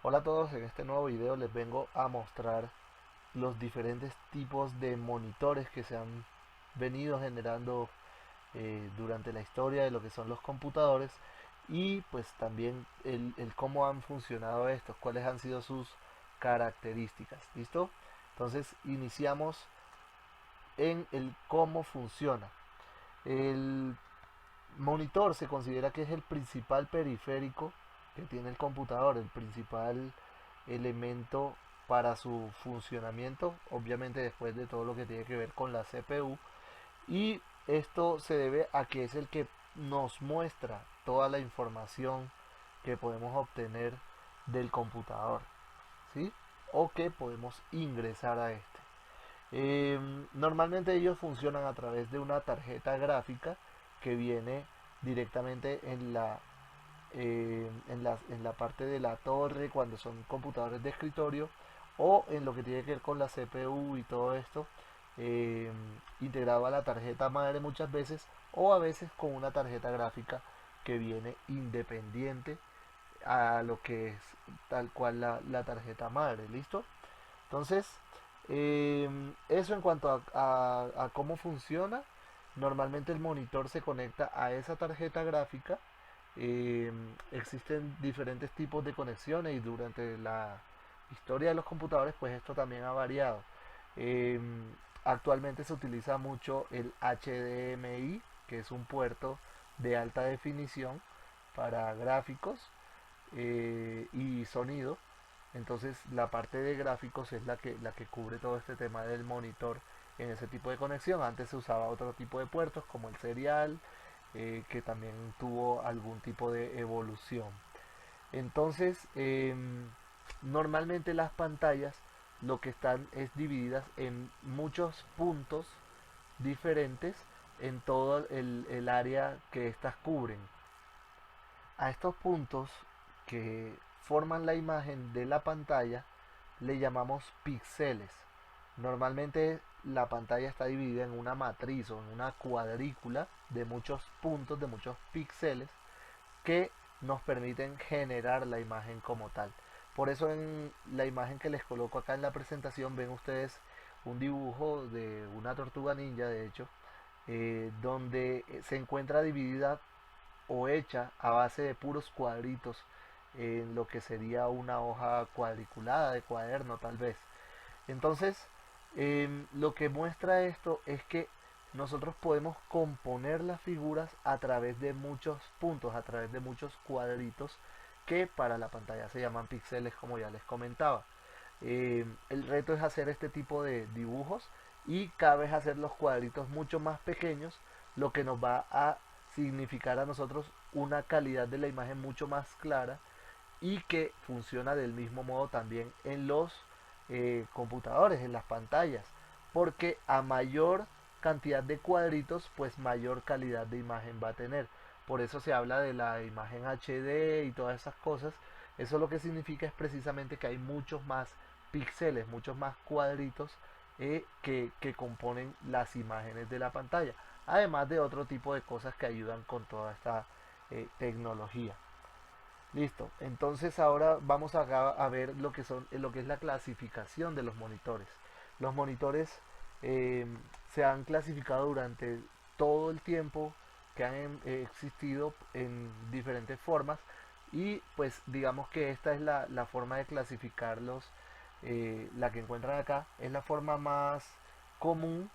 Hola a todos, en este nuevo video les vengo a mostrar los diferentes tipos de monitores que se han venido generando durante la historia de lo que son los computadores y pues también el cómo han funcionado estos, cuáles han sido sus características. ¿Listo? Entonces iniciamos en el cómo funciona. El monitor se considera que es el principal periférico que tiene el computador, el principal elemento para su funcionamiento, obviamente después de todo lo que tiene que ver con la CPU, y esto se debe a que es el que nos muestra toda la información que podemos obtener del computador, ¿sí? O que podemos ingresar a este. Normalmente ellos funcionan a través de una tarjeta gráfica que viene directamente en la parte de la torre cuando son computadores de escritorio, o en lo que tiene que ver con la CPU y todo esto, eh, integrado a la tarjeta madre muchas veces, o a veces con una tarjeta gráfica que viene independiente a lo que es tal cual la tarjeta madre. ¿Listo? Entonces, eso en cuanto a cómo funciona. Normalmente el monitor se conecta a esa tarjeta gráfica. Existen diferentes tipos de conexiones y durante la historia de los computadores pues esto también ha variado. Actualmente se utiliza mucho el HDMI, que es un puerto de alta definición para gráficos y sonido. Entonces la parte de gráficos es la que cubre todo este tema del monitor en ese tipo de conexión. Antes se usaba otro tipo de puertos como el serial, que también tuvo algún tipo de evolución. Entonces, normalmente las pantallas lo que están es divididas en muchos puntos diferentes en todo el área que estas cubren. A estos puntos que forman la imagen de la pantalla le llamamos píxeles. Normalmente la pantalla está dividida en una matriz o en una cuadrícula de muchos puntos, de muchos píxeles que nos permiten generar la imagen como tal. Por eso en la imagen que les coloco acá en la presentación ven ustedes un dibujo de una tortuga ninja, de hecho, donde se encuentra dividida o hecha a base de puros cuadritos en lo que sería una hoja cuadriculada de cuaderno tal vez. Entonces, lo que muestra esto es que nosotros podemos componer las figuras a través de muchos puntos, a través de muchos cuadritos que para la pantalla se llaman píxeles, como ya les comentaba. El reto es hacer este tipo de dibujos y cada vez hacer los cuadritos mucho más pequeños, lo que nos va a significar a nosotros una calidad de la imagen mucho más clara y que funciona del mismo modo también en los computadores, en las pantallas, porque a mayor cantidad de cuadritos, pues mayor calidad de imagen va a tener. Por eso se habla de la imagen HD y todas esas cosas. Eso lo que significa es precisamente que hay muchos más píxeles, muchos más cuadritos que componen las imágenes de la pantalla. Además de otro tipo de cosas que ayudan con toda esta tecnología. Listo. Entonces ahora vamos a ver lo que es la clasificación de los monitores. Los monitores eh, se han clasificado durante todo el tiempo que han existido en diferentes formas, y pues digamos que esta es la forma de clasificarlos. La que encuentran acá es la forma más común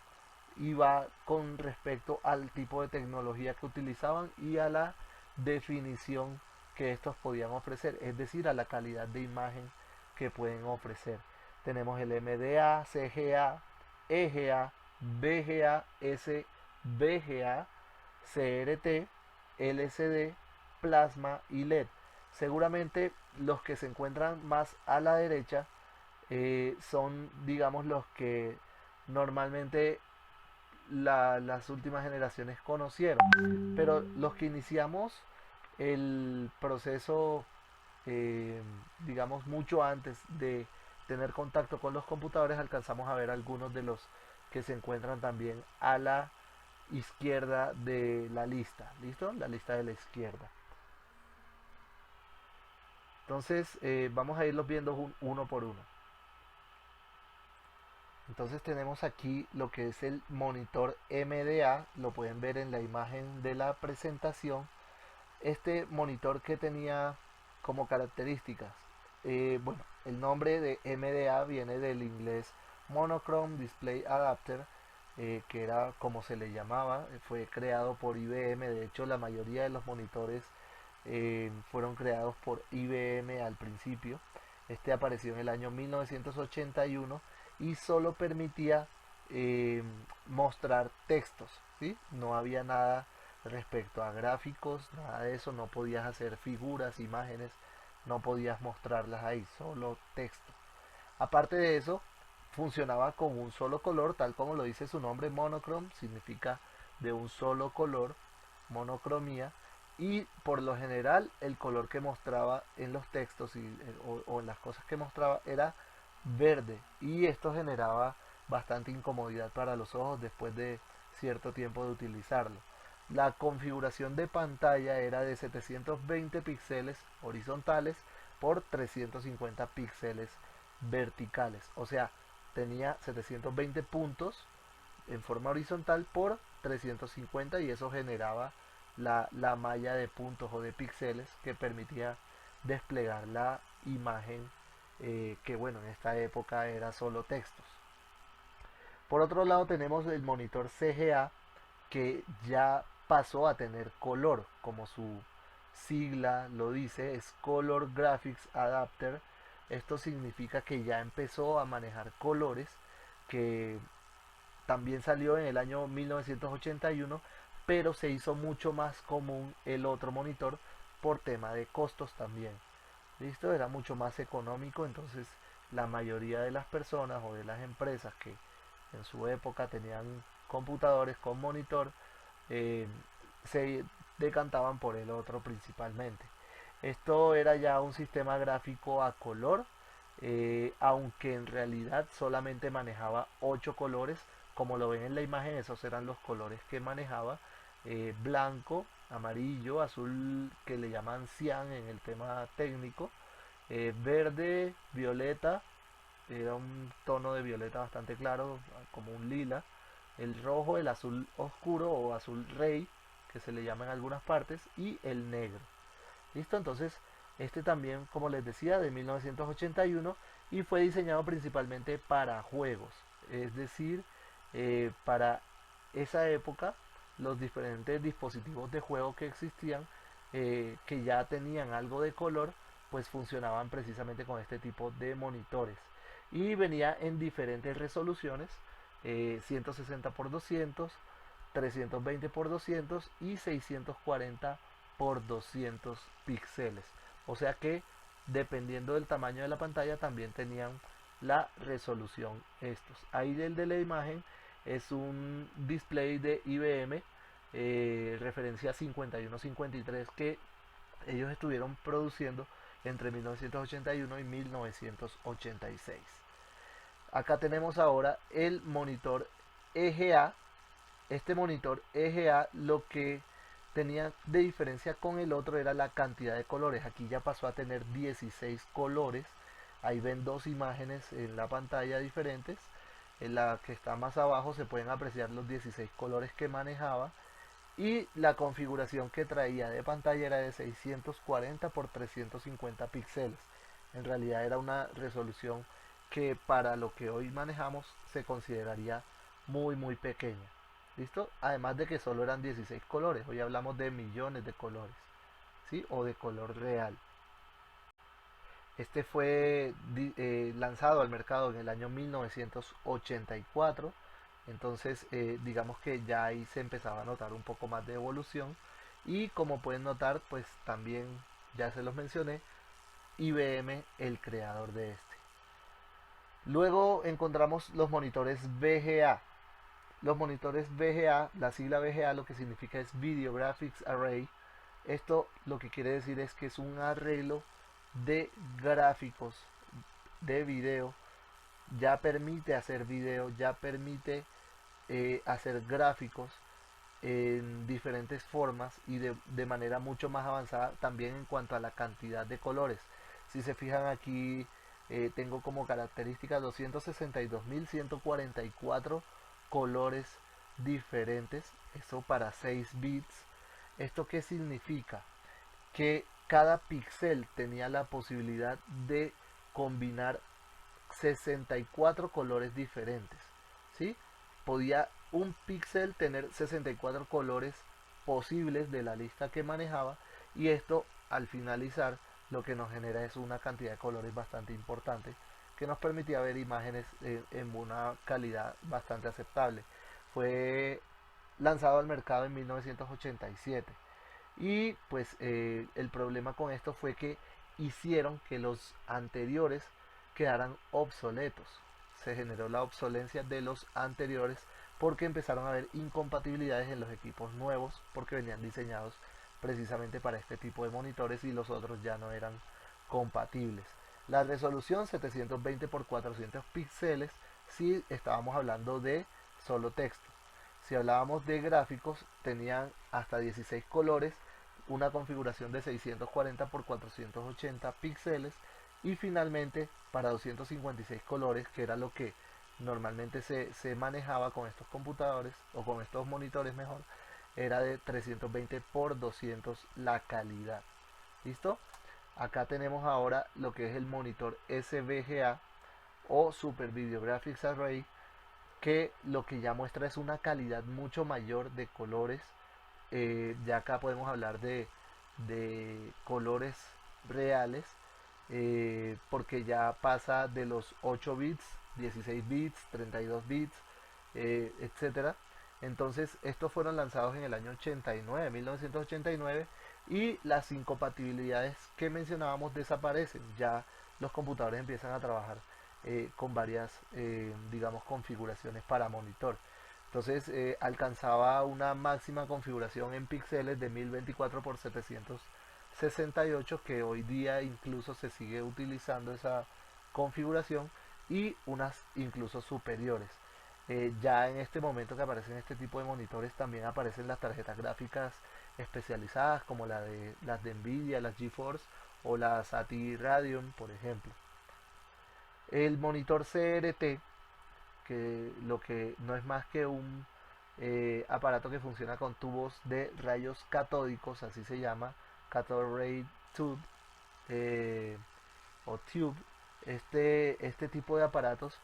y va con respecto al tipo de tecnología que utilizaban y a la definición que estos podían ofrecer, es decir, a la calidad de imagen que pueden ofrecer. Tenemos el MDA, CGA, EGA, VGA, SVGA, CRT, LCD, plasma y LED. Seguramente los que se encuentran más a la derecha son, digamos, los que normalmente las últimas generaciones conocieron. Pero los que iniciamos el proceso, eh, digamos, mucho antes de tener contacto con los computadores, alcanzamos a ver algunos de los que se encuentran también a la izquierda de la lista. ¿Listo? La lista de la izquierda. Entonces vamos a irlos viendo uno por uno. Entonces tenemos aquí lo que es el monitor MDA, lo pueden ver en la imagen de la presentación. Este monitor que tenía como características, bueno, el nombre de MDA viene del inglés Monochrome Display Adapter, que era como se le llamaba, fue creado por IBM. De hecho, la mayoría de los monitores fueron creados por IBM al principio. Este apareció en el año 1981 y solo permitía eh, mostrar textos, ¿sí? No había nada respecto a gráficos, nada de eso, no podías hacer figuras, imágenes, no podías mostrarlas ahí, solo texto. Aparte de eso, funcionaba con un solo color, tal como lo dice su nombre, monochrome, significa de un solo color, monocromía, y por lo general el color que mostraba en los textos o en las cosas que mostraba era verde, y esto generaba bastante incomodidad para los ojos después de cierto tiempo de utilizarlo. La configuración de pantalla era de 720 píxeles horizontales por 350 píxeles verticales, o sea, tenía 720 puntos en forma horizontal por 350, y eso generaba la malla de puntos o de píxeles que permitía desplegar la imagen, que bueno, en esta época era solo textos. Por otro lado tenemos el monitor CGA, que ya pasó a tener color, como su sigla lo dice, es Color Graphics Adapter. Esto significa que ya empezó a manejar colores, que también salió en el año 1981, pero se hizo mucho más común el otro monitor por tema de costos también. ¿Listo? Era mucho más económico, entonces la mayoría de las personas o de las empresas que en su época tenían computadores con monitor, eh, se decantaban por el otro principalmente. Esto era ya un sistema gráfico a color, aunque en realidad solamente manejaba 8 colores. Como lo ven en la imagen, esos eran los colores que manejaba: blanco, amarillo, azul, que le llaman cian en el tema técnico, verde, violeta, era un tono de violeta bastante claro, como un lila, el rojo, el azul oscuro o azul rey, que se le llama en algunas partes, y el negro. ¿Listo? Entonces, este también, como les decía, de 1981, y fue diseñado principalmente para juegos, es decir, para esa época los diferentes dispositivos de juego que existían, que ya tenían algo de color, pues funcionaban precisamente con este tipo de monitores, y venía en diferentes resoluciones: 160 por 200, 320 por 200 y 640 por 200 píxeles. O sea que dependiendo del tamaño de la pantalla también tenían la resolución estos. Ahí el de la imagen es un display de IBM, referencia 5153, que ellos estuvieron produciendo entre 1981 y 1986. Acá tenemos ahora el monitor EGA. Este monitor EGA, lo que tenía de diferencia con el otro era la cantidad de colores. Aquí ya pasó a tener 16 colores. Ahí ven dos imágenes en la pantalla diferentes. En la que está más abajo se pueden apreciar los 16 colores que manejaba, y la configuración que traía de pantalla era de 640 por 350 píxeles. En realidad era una resolución que para lo que hoy manejamos se consideraría muy pequeña. ¿Listo? Además de que solo eran 16 colores, hoy hablamos de millones de colores, ¿sí? O de color real. Este fue lanzado al mercado en el año 1984. Entonces digamos que ya ahí se empezaba a notar un poco más de evolución, y como pueden notar, pues también ya se los mencioné, IBM el creador de este. Luego encontramos los monitores VGA. Los monitores VGA, la sigla VGA lo que significa es Video Graphics Array. Esto lo que quiere decir es que es un arreglo de gráficos de video. Ya permite hacer video, ya permite hacer gráficos en diferentes formas y de manera mucho más avanzada también en cuanto a la cantidad de colores. Si se fijan aquí, tengo como característica 262.144 colores diferentes, eso para 6 bits. ¿Esto qué significa? Que cada píxel tenía la posibilidad de combinar 64 colores diferentes, ¿sí? Podía un píxel tener 64 colores posibles de la lista que manejaba, y esto al finalizar lo que nos genera es una cantidad de colores bastante importante que nos permitía ver imágenes en una calidad bastante aceptable. Fue lanzado al mercado en 1987 y pues el problema con esto fue que hicieron que los anteriores quedaran obsoletos. Se generó la obsolencia de los anteriores porque empezaron a haber incompatibilidades en los equipos nuevos porque venían diseñados precisamente para este tipo de monitores y los otros ya no eran compatibles. La resolución 720 por 400 píxeles si estábamos hablando de solo texto. Si hablábamos de gráficos, tenían hasta 16 colores, una configuración de 640 por 480 píxeles y finalmente para 256 colores, que era lo que normalmente se manejaba con estos computadores o con estos monitores mejor, era de 320 por 200 la calidad. ¿Listo? Acá tenemos ahora lo que es el monitor SVGA o Super Video Graphics Array, que lo que ya muestra es una calidad mucho mayor de colores. Ya acá podemos hablar de colores reales, porque ya pasa de los 8 bits, 16 bits, 32 bits, etcétera. Entonces estos fueron lanzados en el año 89, 1989, y las incompatibilidades que mencionábamos desaparecen. Ya los computadores empiezan a trabajar con varias, digamos, configuraciones para monitor. Entonces alcanzaba una máxima configuración en píxeles de 1024 por 768, que hoy día incluso se sigue utilizando esa configuración, y unas incluso superiores. Ya en este momento que aparecen este tipo de monitores también aparecen las tarjetas gráficas especializadas como las de Nvidia, las GeForce o las ATI Radeon, por ejemplo. El monitor CRT, que lo que no es más que un aparato que funciona con tubos de rayos catódicos, así se llama, Cathode Ray Tube, eh, o Tube. Este tipo de aparatos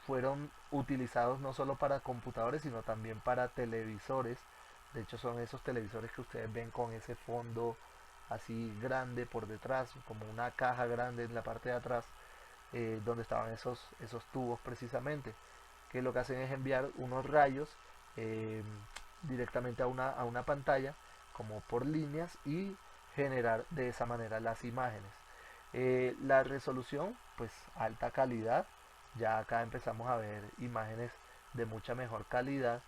fueron utilizados no solo para computadores, sino también para televisores. De hecho, son esos televisores que ustedes ven con ese fondo así grande por detrás, como una caja grande en la parte de atrás, donde estaban esos tubos precisamente, que lo que hacen es enviar unos rayos eh, directamente a una pantalla, como por líneas, y generar de esa manera las imágenes. La resolución, pues alta calidad, ya acá empezamos a ver imágenes de mucha mejor calidad,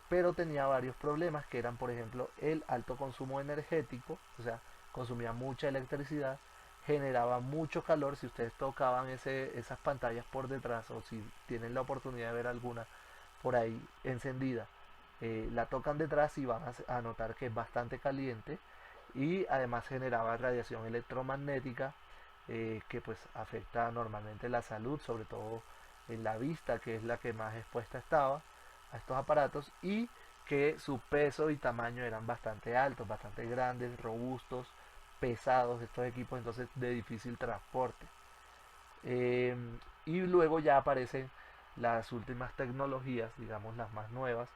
pero tenía varios problemas que eran, por ejemplo, el alto consumo energético, o sea, consumía mucha electricidad, generaba mucho calor. Si ustedes tocaban esas pantallas por detrás, o si tienen la oportunidad de ver alguna por ahí encendida, la tocan detrás y van a notar que es bastante caliente, y además generaba radiación electromagnética, que pues afecta normalmente la salud, sobre todo en la vista, que es la que más expuesta estaba a estos aparatos, y que su peso y tamaño eran bastante altos, bastante grandes, robustos, pesados estos equipos, entonces de difícil transporte. Eh, y luego ya aparecen las últimas tecnologías, digamos las más nuevas,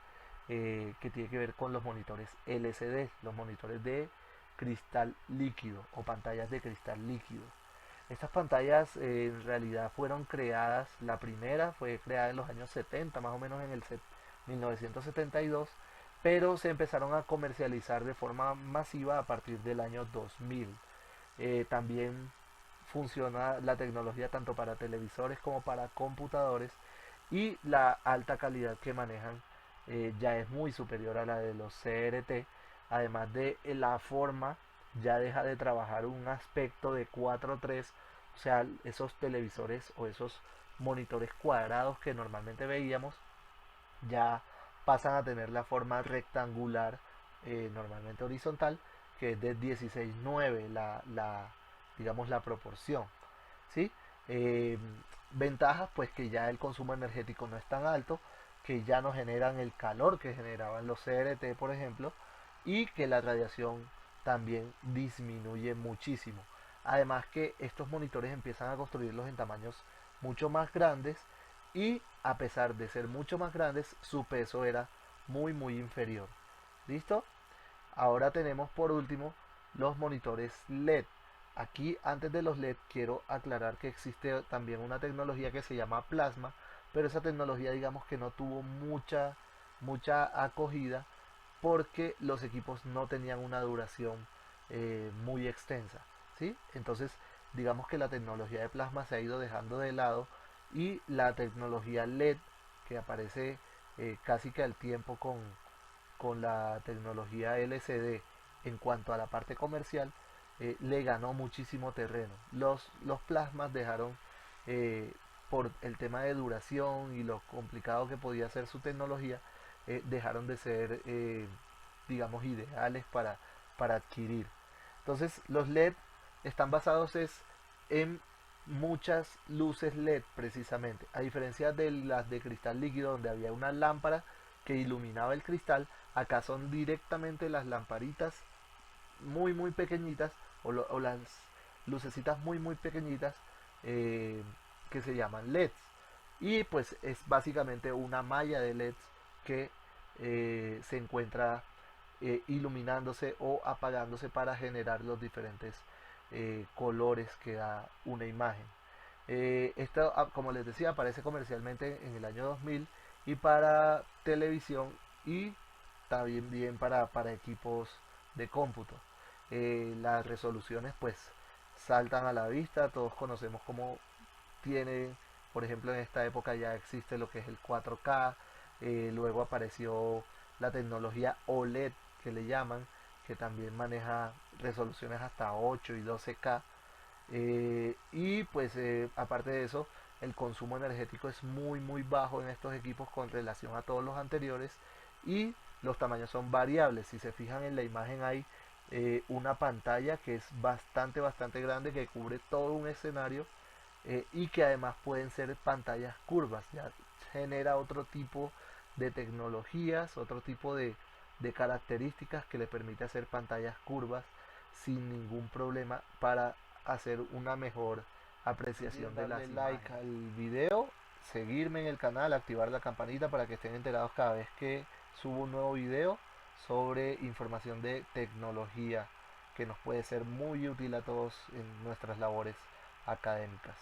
que tiene que ver con los monitores LCD, los monitores de cristal líquido o pantallas de cristal líquido. Estas pantallas en realidad fueron creadas, la primera fue creada en los años 70, más o menos en el 1972, pero se empezaron a comercializar de forma masiva a partir del año 2000. También funciona la tecnología tanto para televisores como para computadores, y la alta calidad que manejan ya es muy superior a la de los CRT. Además de la forma, ya deja de trabajar un aspecto de 4:3, o sea, esos televisores o esos monitores cuadrados que normalmente veíamos ya pasan a tener la forma rectangular, normalmente horizontal, que es de 16:9 digamos, la proporción, ¿sí? Eh, Ventajas, pues que ya el consumo energético no es tan alto, que ya no generan el calor que generaban los CRT, por ejemplo, y que la radiación también disminuye muchísimo. Además que estos monitores empiezan a construirlos en tamaños mucho más grandes y a pesar de ser mucho más grandes, su peso era muy inferior. ¿Listo? Ahora tenemos por último los monitores LED. Aquí antes de los LED quiero aclarar que existe también una tecnología que se llama plasma, pero esa tecnología digamos que no tuvo mucha acogida porque los equipos no tenían una duración muy extensa, ¿sí? Entonces digamos que la tecnología de plasma se ha ido dejando de lado y la tecnología LED que aparece casi que al tiempo con la tecnología LCD en cuanto a la parte comercial, le ganó muchísimo terreno. Los plasmas dejaron, por el tema de duración y lo complicado que podía ser su tecnología, dejaron de ser, digamos, ideales para adquirir. Entonces los LED están basados en muchas luces LED precisamente, a diferencia de las de cristal líquido donde había una lámpara que iluminaba el cristal. Acá son directamente las lamparitas muy pequeñitas o las lucecitas muy pequeñitas, eh, que se llaman LEDs. Y pues es básicamente una malla de LEDs que se encuentra iluminándose o apagándose para generar los diferentes colores que da una imagen. Esto, como les decía, aparece comercialmente en el año 2000 y para televisión y también bien para equipos de cómputo. Las resoluciones pues saltan a la vista, todos conocemos cómo tiene, por ejemplo en esta época ya existe lo que es el 4K, luego apareció la tecnología OLED que le llaman, que también maneja resoluciones hasta 8 y 12K. Y pues aparte de eso, el consumo energético es muy bajo en estos equipos con relación a todos los anteriores y los tamaños son variables. Si se fijan en la imagen hay una pantalla que es bastante grande que cubre todo un escenario, y que además pueden ser pantallas curvas. Ya genera otro tipo de tecnologías, otro tipo de características que le permite hacer pantallas curvas sin ningún problema para hacer una mejor apreciación de las like al video, seguirme en el canal, activar la campanita para que estén enterados cada vez que subo un nuevo video sobre información de tecnología que nos puede ser muy útil a todos en nuestras labores académicas.